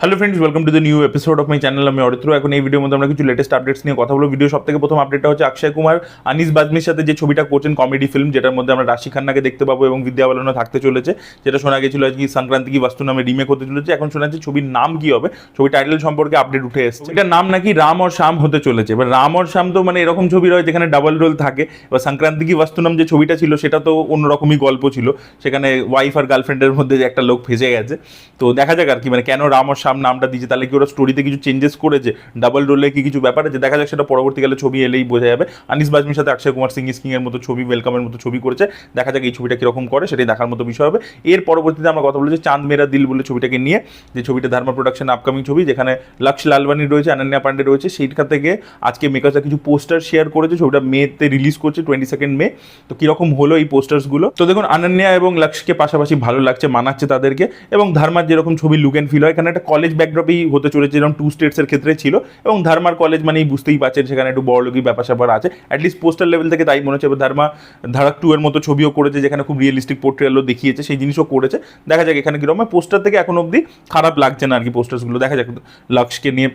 Hello friends, welcome to the new episode of my channel. আমি অরিত্র। এখন এই ভিডিওর মধ্যে আমরা কিছু লেটেস্ট আপডেটস নিয়ে কথা বলবো। ভিডিও সব থেকে প্রথম আপডেটটা হচ্ছে অক্ষয় কুমার আনিস বাজমির সাথে যে ছবিটা করছেন, কমেডি ফিল্ম, যেটার মধ্যে আমরা রাশি খান্নাকে দেখতে পাবো এবং বিদ্যা বালনও থাকতে চলেছে। যেটা শোনা গেছিল আজকে সংক্রান্তি কি বাস্তু নামে রিমেক হতে চলেছে। এখন শোনা যাচ্ছে ছবির নাম কি হবে, ছবি টাইটেল সম্পর্কে আপডেট উঠে এসেছে। এটার নাম নাকি রাম আর শ্যাম হতে চলেছে। এবার রাম আর শ্যাম তো মানে এরকম ছবি রয়েছে যেখানে ডাবল রোল থাকে। এবার সংক্রান্তি কি বাস্তু নাম যে ছবিটা ছিল সেটা তো অন্যরকমই গল্প ছিল, সেখানে ওয়াইফ আর গার্লফ্রেন্ডের মধ্যে যে একটা লোক ফেসে গেছে। তো দেখা যাক আর কি, মানে কেন রাম আর শ্যাম নামটা দিয়েছে, তাহলে কি ওরা স্টোরিতে কিছু চেঞ্জেস করেছে, ডাবল রোলে কি কিছু ব্যাপার আছে, দেখা যাক। সেটা পরবর্তীকালে ছবি এলেই বোঝা যাবে। আনিস বাজমির সাথে অক্ষয় কুমার সিং এর মতো ছবি, ওয়েলকামের মতো ছবি করেছে। দেখা যাক এই ছবিটা কিরকম করে, সেটাই দেখার মতো বিষয় হবে। এর পরবর্তীতে আমরা কথা বলেছি চাঁদ মেরা দিল বলে ছবিটাকে নিয়ে, যে ছবিটা ধর্মা প্রোডাকশন আপকামিং ছবি, যেখানে লক্ষ লালবানি রয়েছে, অনন্যা পান্ডে রয়েছে। সেইটা থেকে আজকে মেকার্সরা কিছু পোস্টার শেয়ার করেছে। ছবিটা মেতে রিলিজ করছে, 22 মে। তো কিরকম হলো এই পোস্টার্সগুলো, তো দেখুন অনন্যা এবং লক্ষ্যকে পাশাপাশি ভালো লাগছে, মানাচ্ছে তাদেরকে। এবং ধর্মার যেরকম ছবি লুক অ্যান্ড ফিল হয়, এখানে একটা কলেজ ব্যাকড্রপেই হতে চলেছে, যেরকম টু স্টেটসের ক্ষেত্রে ছিল। এবং ধর্মার কলেজ মানেই বুঝতেই পারছেন সেখানে একটু বড়লোকি ব্যাপার স্যাপার আছে, অ্যাটলিস্ট পোস্টার লেভেল থেকে তাই মনে হচ্ছে। এবার ধর্মা ধারাক 2 এর মতো ছবিও করেছে, যেখানে খুব রিয়েলিস্টিক পোর্ট্রেলও দেখিয়েছে, সেই জিনিসও করেছে। দেখা যাক এখানে কিরকম। পোস্টার থেকে এখন অবধি খারাপ লাগছে না আর কি পোস্টার্সগুলো, দেখা যাক লক্ষ্যকে নিয়ে।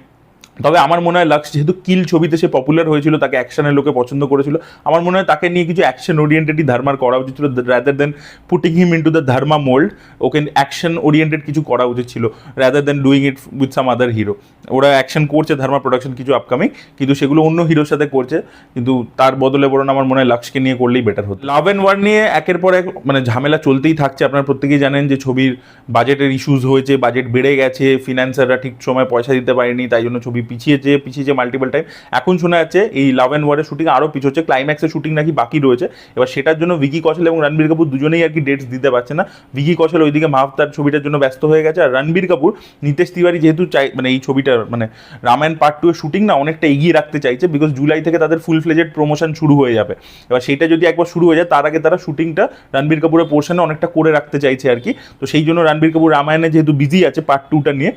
তবে আমার মনে হয় লক্ষ্য যেহেতু কিল ছবিতে সে পপুলার হয়েছিল, তাকে অ্যাকশনের লোকে পছন্দ করেছিল, আমার মনে হয় তাকে নিয়ে কিছু অ্যাকশন ওরিয়েন্টেডই ধর্মার করা উচিত ছিল, rather than putting him into the Dharma mould. Okay action oriented কিছু করা উচিত ছিল, rather than doing it with some other hero. ওরা অ্যাকশন করছে ধর্মা প্রোডাকশন কিছু আপকামিং, কিন্তু সেগুলো অন্য হিরোর সাথে করছে, কিন্তু তার বদলে বরং আমার মনে হয় লক্ষ্যকে নিয়ে করলেই বেটার হতো। লাভ অ্যান্ড ওয়ার নিয়ে একের পর এক মানে ঝামেলা চলতেই থাকছে। আপনারা প্রত্যেকেই জানেন যে ছবির বাজেটের ইস্যুস হয়েছে, বাজেট বেড়ে গেছে, ফিনান্সাররা ঠিক সময় পয়সা দিতে পারেনি, তাই জন্য ছবি পিছিয়েছে মাল্টিপল টাইম। এখন শোনা যাচ্ছে এই লাভ অ্যান্ড ওয়ারের শুটিং আরও পিছোচ্ছে, ক্লাইম্যাক্সের শুটিং নাকি বাকি রয়েছে। এবার সেটার জন্য ভিকি কৌশল এবং রণবীর কাপুর দুজনেই আর কি ডেটস দিতে পারছে না। ভিকি কৌশল ওইদিকে মাহতার ছবিটার জন্য ব্যস্ত হয়ে গেছে, আর রণবীর কাপুর নিতেশ তিওয়ারি যেহেতু চাই মানে এই ছবিটার মানে রামায়ণ পার্ট 2 এর শুটিং না অনেকটা এগিয়ে রাখতে চাইছে, বিকজ জুলাই থেকে তাদের ফুল ফ্লেজেড প্রমোশন শুরু হয়ে যাবে। এবার সেইটা যদি একবার শুরু হয়ে যায়, তার আগে তারা শুটিংটা রণবীর কাপুরের পোর্শনে অনেকটা করে রাখতে চাইছে আর কি। তো সেই জন্য রণবীর কাপুর রামায়ণে যেহেতু বিজি আছে পার্ট 2টা নিয়ে,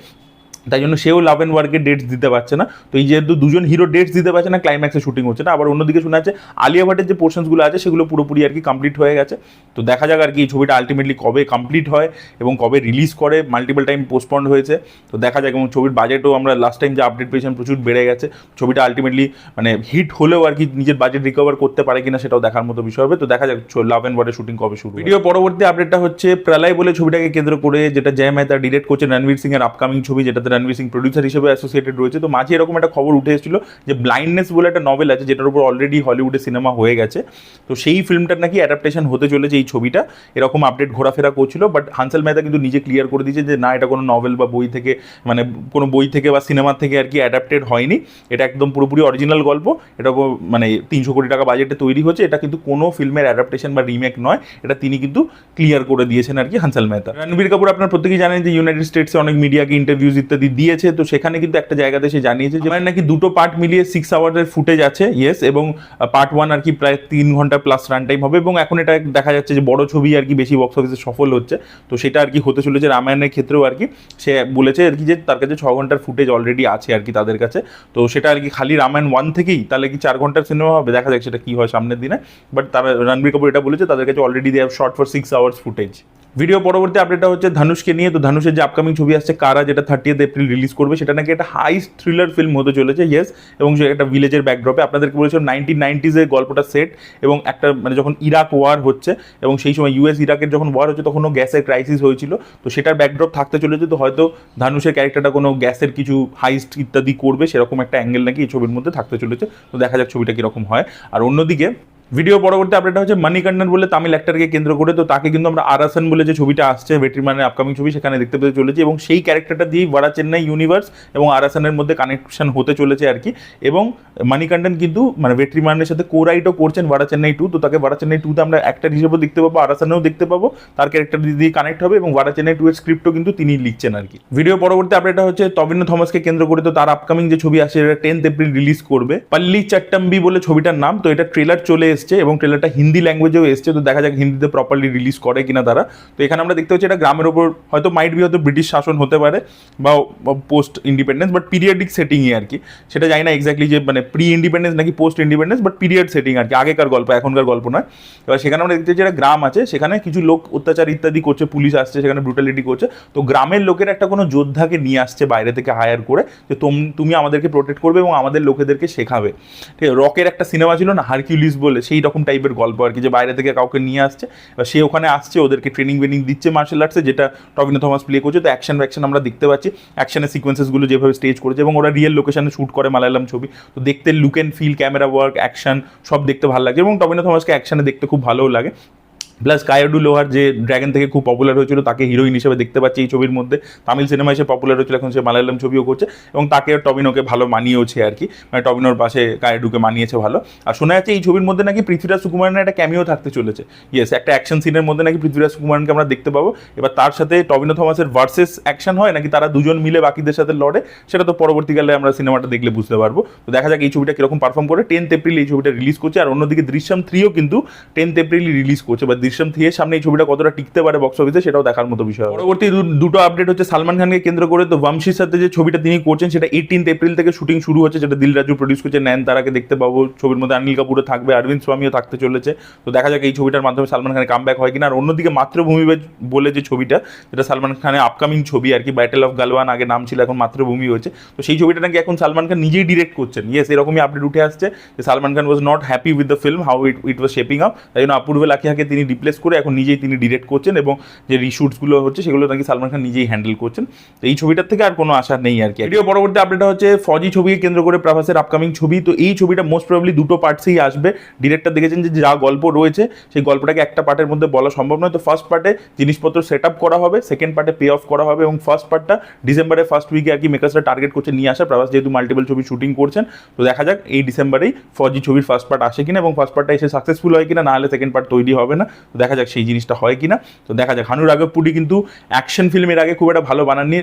তাই জন্য সেও লাভ অ্যান্ড ওয়ার্কের ডেটস দিতে পারছে না। তো এই যেহেতু দুজন হিরো ডেটস দিতে পারছে না, ক্লাইম্যাক্সে শুটিং হচ্ছে না। আবার অন্যদিকে শোনা যাচ্ছে আলিয়া ভাটের যে পোর্শনসগুলো আছে সেগুলো পুরোপুরি আর কি কমপ্লিট হয়ে গেছে। তো দেখা যাক আর কি এই ছবিটা আলটিমেটলি কবে কমপ্লিট হয় এবং কবে রিলিজ করে। মাল্টিপল টাইম পোস্টপন্ড হয়েছে, তো দেখা যাক। এবং ছবির বাজেটও আমরা লাস্ট টাইম যে আপডেট পেয়েছিলাম প্রচুর বেড়ে গেছে। ছবিটা আলটিমেটলি মানে হিট হলেও আর কি নিজের বাজেট রিকভার করতে পারে কিনা সেটাও দেখার মতো বিষয় হবে। তো দেখা যাক লাভ অ্যান্ড ওয়ারের শুটিং কবে শুরু। ভিডিও পরবর্তী আপডেটটা হচ্ছে প্রলয় বলে ছবিটাকে কেন্দ্র করে, যেটা জয় মেহতা ডিরেক্ট করছে, রণবীর সিং এর আপকামিং ছবি, যেটাতে রণবীর সিং প্রডিউসার হিসেবে অ্যাসোসিয়েটেড রয়েছে। তো মাঝে এরকম একটা খবর উঠে এসেছিল যে ব্লাইন্ডনেস বলে একটা নভেল আছে, যেটার উপর অলরেডি হলিউডে সিনেমা হয়ে গেছে। তো সেই ফিল্মটার নাকি অ্যাডাপ্টেশন হতে চলেছে এই ছবিটা, এরকম আপডেট ঘোরাফেরা করছিল। বাট হানসেল মেহতা কিন্তু নিজে ক্লিয়ার করে দিয়েছে যে না, এটা কোনো নভেল বা বই থেকে মানে কোনো বই থেকে বা সিনেমা থেকে আর কি অ্যাডাপ্টেড হয়নি, এটা একদম পুরোপুরি অরিজিনাল গল্প। এটা মানে 300 কোটি টাকা বাজেটে তৈরি হচ্ছে, এটা কিন্তু কোনো ফিল্মের অ্যাডাপ্টেশন বা রিমেক নয়, এটা তিনি কিন্তু ক্লিয়ার করে দিয়েছেন আর কি হানসেল মেহতা। রণবীর কাপুর আপনার প্রত্যেকেই জানেন যে ইউনাইটেড স্টেটসে অনেক মিডিয়াকে ইন্টারভিউজ ইত্যাদি দিয়েছে। তো সেখানে কিন্তু একটা জায়গাতে সে জানিয়েছে যে নাকি 2 পার্ট মিলিয়ে 6 আওয়ারের ফুটেজ আছে, ইয়েস। এবং পার্ট 1 আর কি প্রায় 3 ঘন্টা প্লাস রান টাইম হবে। এবং এখন এটা দেখা যাচ্ছে যে বড় ছবি আর কি বেশি বক্স অফিসে সফল হচ্ছে। তো সেটা আর কি হতে চলেছে রামায়ণের ক্ষেত্রেও আর কি। সে বলেছে আর কি যে তার কাছে 6 ঘন্টার ফুটেজ অলরেডি আছে আর কি তাদের কাছে। তো সেটা আর কি খালি রামায়ণ 1 থেকেই তাহলে কি 4 ঘন্টার সিনেমা হবে, দেখা যাক সেটা কি হয় সামনের দিনে। বাট তারা রণবীর কাপুর এটা বলেছে তাদের কাছে already they have shot for 6 hours footage. Video পরবর্তী আপডেটটা হচ্ছে ধনুষকে নিয়ে। তো ধনুষের যে আপকামিং ছবি আসছে কারা, যেটা 30 এপ্রিল রিলিজ করবে, সেটা নাকি একটা হাইস্ট থ্রিলার ফিল্ম হতে চলেছে, ইয়েস। এবং সে একটা ভিলেজের ব্যাকড্রপে, আপনাদেরকে বলেছিলাম 1990s গল্পটা সেট, এবং একটা মানে যখন ইরাক ওয়ার হচ্ছে এবং সেই সময় ইউএস ইরাকের যখন ওয়ার হচ্ছে তখনও গ্যাসের ক্রাইসিস হয়েছিল। তো সেটার ব্যাকড্রপ থাকতে চলেছে। তো হয়তো ধনুষের ক্যারেক্টারটা কোনো গ্যাসের কিছু হাইস্ট ইত্যাদি করবে, সেরকম একটা অ্যাঙ্গেল নাকি এই ছবির মধ্যে থাকতে চলেছে। তো দেখা যাক ছবিটা কীরকম হয়। আর অন্যদিকে ভিডিও পরবর্তী আপডেট হচ্ছে মণিকন্নন বলে তামিল অ্যাক্টরকে কেন্দ্র করে। তো তাকে কিন্তু আমরা আরাসান বলে যে ছবিটা আসছে ভেট্রিমানের আপকামিং ছবি, সেখানে দেখতে পেতে চলেছি। এবং সেই ক্যারেক্টারটা দিয়েই ভাড়া চেন্নাই ইউনিভার্স এবং আরাসানের মধ্যে কানেকশন হতে চলেছে আর কি। এবং মণিকন্নন কিন্তু মানে ভেট্রিমানের সাথে কো-রাইটও করছেন ভাড়া চেন্নাই 2। তো তাকে ভাড়া চেন্নাই 2তে আমরা অ্যাক্টর হিসেবেও দেখতে পাবো, আরাসানেও দেখতে পাবো, তার ক্যারেক্টার দিয়ে কানেক্ট হবে। এবং ভাড়া চেন্নাই 2 এর স্ক্রিপ্টও কিন্তু তিনি লিখছেন আর কি। ভিডিও পরবর্তী আপডেটটা হচ্ছে তবিন্য থমাসকে কেন্দ্র করে। তো তার আপকামিং যে ছবি আসছে এটা 10 এপ্রিল রিলিজ করবে, পল্লী চট্টম্বি বলে ছবিটার নাম। তো এটা ট্রেলার চলে এসছে এসছে এবং ট্রেলারটা হিন্দি ল্যাঙ্গুয়েজেও এসছে, তো দেখা যাক হিন্দিতে প্রপারলি রিলিজ করে কিনা তারা। তো এখানে আমরা দেখতে পাচ্ছি এটা গ্রামের ওপর হয়তো মাইট বি হয়তো ব্রিটিশ শাসন হতে পারে বা পোস্ট ইন্ডিপেন্ডেন্স, বাট পিরিয়ডিক সেটিংই আর কি, সেটা জানি না এক্স্যাক্টলি যে মানে প্রি ইন্ডিপেন্ডেন্স নাকি post independence, but period setting আর কি, আগেকার গল্প এখনকার গল্প নয়। এবার সেখানে আমরা দেখতে পাচ্ছি একটা গ্রাম আছে, সেখানে কিছু লোক অত্যাচার ইত্যাদি করছে, পুলিশ আসছে সেখানে ব্রুটালিটি করছে, তো গ্রামের লোকের একটা কোনো যোদ্ধাকে নিয়ে আসছে বাইরে থেকে হায়ার করে যে তুমি আমাদেরকে প্রোটেক্ট করবে এবং আমাদের লোকেদেরকে শেখাবে। ঠিক আছে, রকের একটা সিনেমা ছিল না হারকিউলিস বলে, সেই রকম টাইপের গল্প আর কি, যে বাইরে থেকে কাউকে নিয়ে আসছে, এবার সে ওখানে আসছে ওদেরকে ট্রেনিং দিচ্ছে মার্শাল আর্টসে, যেটা টবিনো থমাস প্লে করছে। তো অ্যাকশন আমরা দেখতে পাচ্ছি, অ্যাকশনের সিকোয়েন্সেসগুলো যেভাবে স্টেজ করেছে এবং ওরা রিয়েল লোকেশনে শ্যুট করে মালায়ালাম ছবি, তো দেখতে look and feel, camera work, action সব দেখতে ভালো লাগে এবং টবিনো থমাসকে অ্যাকশনে দেখতে খুব ভালোও লাগে। প্লাস কায়াডু লোহার যে ড্র্যাগন থেকে খুব পপুলার হয়েছিল, তাকে হিরোইন হিসেবে দেখতে পাচ্ছি এই ছবির মধ্যে, তামিল সিনেমায় সে পপুলার হয়েছিল, এখন সে মালায়ালাম ছবিও করছে এবং তাকে টবিনোকে ভালো মানিয়েওছে আর কি, মানে টবিনোর পাশে কায়াডুকে মানিয়েছে ভালো। আর শোনা যাচ্ছে এই ছবির মধ্যে নাকি পৃথ্বীরাজ সুকুমারনের একটা ক্যামিও থাকতে চলেছে, ইয়েস, একটা অ্যাকশন সিনের মধ্যে নাকি পৃথ্বীরাজ সুকুমারনকে আমরা দেখতে পাবো। এবার তার সাথে টবিনো থমাসের ভার্সেস অ্যাকশন হয় নাকি তারা দুজন মিলে বাকিদের সাথে লড়ে, সেটা তো পরবর্তীকালে আমরা সিনেমাটা দেখলে বুঝতে পারবো। তো দেখা যাক এই ছবিটা কিরকম পারফর্ম করে। 10th এপ্রিল এই ছবিটা রিলিজ করছে, আর অন্যদিকে দৃশ্যম 3ও কিন্তু 10th এপ্রিলই রিলিজ করছে, বা দৃশ্যম 3 এর সামনে ছবিটা কতটা টিকতে পারে বক্স অফিসে সেটাও দেখার মতো বিষয়। পরবর্তী দুটো আপডেট হচ্ছে সালমান খানকে কেন্দ্র করে, তো বংশীর সাথে যে ছবিটা তিনি করছেন সেটা 18th এপ্রিল থেকে শুটিং শুরু হচ্ছে, যেটা দিল রাজু প্রডিউস করছে, নয়নতারাকে দেখতে পাবো ছবির মধ্যে, অনিল কাপুরও থাকবে, অরবিন্দ স্বামীও থাকতে চলেছে। তো দেখা যাক এই ছবিটার মাধ্যমে সালমান খানের কামব্যাক হয় কিনা। আর অন্যদিকে মাতৃভূমি বলে যে ছবিটা, যেটা সালমান খানের আপকামিং ছবি আর কি, ব্যাটেল অফ গালওয়ান আগে নাম ছিল, এখন মাতৃভূমি হয়েছে, তো সেই ছবিটা নাকি এখন সালমান খান নিজেই ডিরেক্ট করছেন। ইয়েস, এরকমই আপডেট উঠে আসছে যে Salman Khan was not happy with the film, how it was shaping up, তাই জন্য অপূর্ব লাকিয়াকে তিনি রিপ্লেস করে এখন নিজেই তিনি ডিরেক্ট করছেন এবং যে রিশুটসগুলো হচ্ছে সেগুলো নাকি সালমান খান নিজেই হ্যান্ডেল করছেন। তো এই ছবিটার থেকে আর কোনো আশা নেই আর কি। ভিডিও পরবর্তী আপডেটটা হচ্ছে ফজি ছবিকে কেন্দ্র করে প্রভাসের আপকামিং ছবি, তো এই ছবিটা মোস্ট প্রবাবলি দুটো পার্টসেই আসবে। ডিরেক্টর দেখেছেন যে যা গল্প রয়েছে সেই গল্পটাকে একটা পার্টের মধ্যে বলা সম্ভব নয়, তো ফার্স্ট পার্টে জিনিসপত্র সেট আপ করা হবে, সেকেন্ড পার্টে পে অফ করা হবে এবং ফার্স্ট পার্টটা ডিসেম্বরের ফার্স্ট উইকে আর কি মেকার্সরা টার্গেট করছে নিয়ে আসা। প্রভাস যেহেতু মাল্টিপল ছবি শুটিং করছেন, তো দেখা যাক এই ডিসেম্বরেই ফজি ছবির ফার্স্ট পার্ট আসে কিনা এবং ফার্স্ট পার্টটা এসে সাকসেসফুল হয় কিনা, না হলে সেকেন্ড পার্ট তৈরি হবে না। তো দেখা যাক সেই জিনিসটা হয় কিনা। তো দেখা যাক। হানু রাঘব পুডি কিন্তু অ্যাকশন ফিল্মের আগে খুব একটা ভালো বানাননি,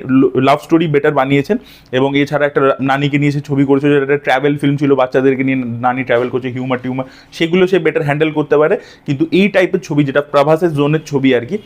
লাভ স্টোরি বেটার বানিয়েছেন এবং এছাড়া একটা নানিকে নিয়ে সে ছবি করেছে, যেটা একটা ট্রাভেল ফিল্ম ছিল, বাচ্চাদেরকে নিয়ে নানি ট্রাভেল করছে, হিউমার টিউমার, সেগুলো সে বেটার হ্যান্ডেল করতে পারে। কিন্তু এই টাইপের ছবি যেটা প্রভাসের জোনের ছবি আর কি,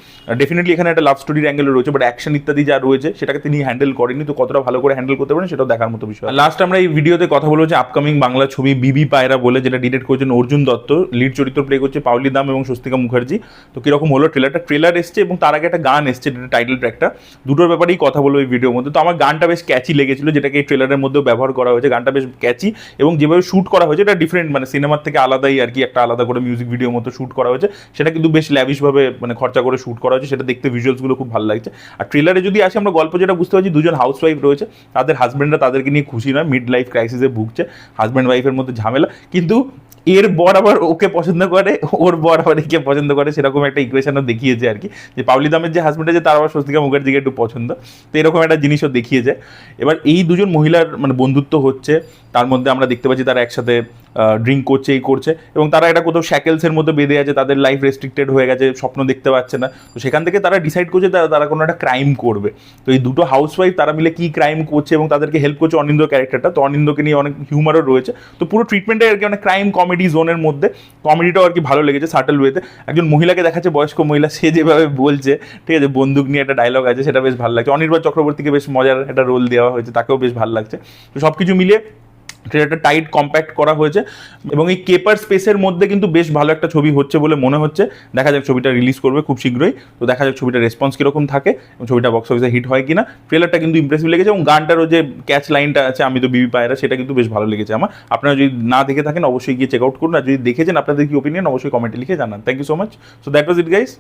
ডেফিনেটলি এখানে একটা লাভ স্টোরির অ্যাঙ্গেল রয়েছে, বাট অ্যাকশন ইত্যাদি যা রয়েছে সেটাকে তিনি হ্যান্ডেল করেনি, তো কতটা ভালো করে হ্যান্ডেল করতে পারেন সেটাও দেখার মতো বিষয়। লাস্ট আমরা এই ভিডিওতে কথা বলবো যে আপকামিং বাংলা ছবি বিবি পায়রা বলে, যেটা ডিরেক্ট করেছেন অর্জুন দত্ত, লিড চরিত্র প্লে করছে পাওলি দাম এবং স্বস্তিকা মুখার্জি। তো কিরকম হলো ট্রেলার এসছে এবং তার আগে একটা গান এসছে, টাইটেল ট্র্যাকটা, দুটোর ব্যাপারেই কথা বলবো এই ভিডিওর মধ্যে। তো আমার গানটা বেশ ক্যাচি লেগেছিল, যেটাকে এই ট্রেলারের মধ্যেও ব্যবহার করা হয়েছে। গানটা বেশ ক্যাচি এবং যেভাবে শ্যুট করা হয়েছে এটা ডিফারেন্ট, মানে সিনেমার থেকে আলাদাই আর কি, একটা আলাদা করে মিউজিক ভিডিওর মতো শ্যুট করা হয়েছে, সেটা কিন্তু বেশ ল্যাভিশভাবে মানে খরচা করে শ্যুট করা হয়েছে, সেটা দেখতে ভিজুয়ালসগুলো খুব ভালো লাগছে। আর ট্রেলারে যদি আসে আমরা গল্প যেটা বুঝতে পারছি, দুজন হাউসওয়াইফ রয়েছে, তাদের হাজব্যান্ডরা তাদেরকে নিয়ে খুশি নয়, মিড লাইফ ক্রাইসিসে ভুগছে, হাজব্যান্ড ওয়াইফের মধ্যে ঝামেলা, কিন্তু এর বর আবার ওকে পছন্দ করে, ওর বর আবার একে পছন্দ করে, সেরকম একটা ইকুয়েশনও দেখিয়েছে আর কি, যে পাওলি দামের যে হাজব্যান্ড আছে তার আবার স্বস্তিকা মুখার্জিকে একটু পছন্দ, তো এরকম একটা জিনিসও দেখিয়েছে। এবার এই দুজন মহিলার মানে বন্ধুত্ব হচ্ছে, তার মধ্যে আমরা দেখতে পাচ্ছি তারা একসাথে ড্রিঙ্ক করছে, এই করছে এবং তারা এটা কোথাও শ্যাকেলসের মধ্যে বেঁধে আছে, তাদের লাইফ রেস্ট্রিক্টেড হয়ে গেছে, স্বপ্ন দেখতে পাচ্ছে না, তো সেখান থেকে তারা ডিসাইড করছে তারা কোনো একটা ক্রাইম করবে। তো এই দুটো হাউসওয়াইফ তারা মিলে কি ক্রাইম করছে এবং তাদেরকে হেল্প করছে অনিন্দ ক্যারেক্টারটা, তো অনিন্দকে নিয়ে অনেক হিউমারও রয়েছে, তো পুরো ট্রিটমেন্টটা আর কি অনেক ক্রাইম কমেডি জোনের মধ্যে, কমেডিটাও আর কি ভালো লেগেছে সাটেল ওয়েতে। একজন মহিলাকে দেখাচ্ছে, বয়স্ক মহিলা, সে যেভাবে বলছে, ঠিক আছে, বন্দুক নিয়ে একটা ডায়লগ আছে, সেটা বেশ ভালো লাগছে। অনির্বাণ চক্রবর্তীকে বেশ মজার একটা রোল দেওয়া হয়েছে, তাকেও বেশ ভালো লাগছে। তো সব কিছু মিলিয়ে ট্রেলারটা টাইট কম্প্যাক্ট করা হয়েছে এবং এই কেপার স্পেসের মধ্যে কিন্তু বেশ ভালো একটা ছবি হচ্ছে বলে মনে হচ্ছে। দেখা যাক, ছবিটা রিলিজ করবে খুব শীঘ্রই, তো দেখা যাক ছবিটার রেসপন্স কীরকম থাকে এবং ছবিটা বক্স অফিসে হিট হয় কিনা। ট্রেলারটা কিন্তু ইমপ্রেসিভ লেগেছে এবং গানটারও যে ক্যাচ লাইনটা আছে, আমি তো বিবি পায়রা, সেটা কিন্তু বেশ ভালো লেগেছে আমার। আপনারা যদি না দেখে থাকেন অবশ্যই গিয়ে চেক আউট করুন, আর যদি দেখেছেন আপনাদের কি ওপিনিয়ন অবশ্যই কমেন্টে লিখে জানান। Thank you so much. So that was it guys.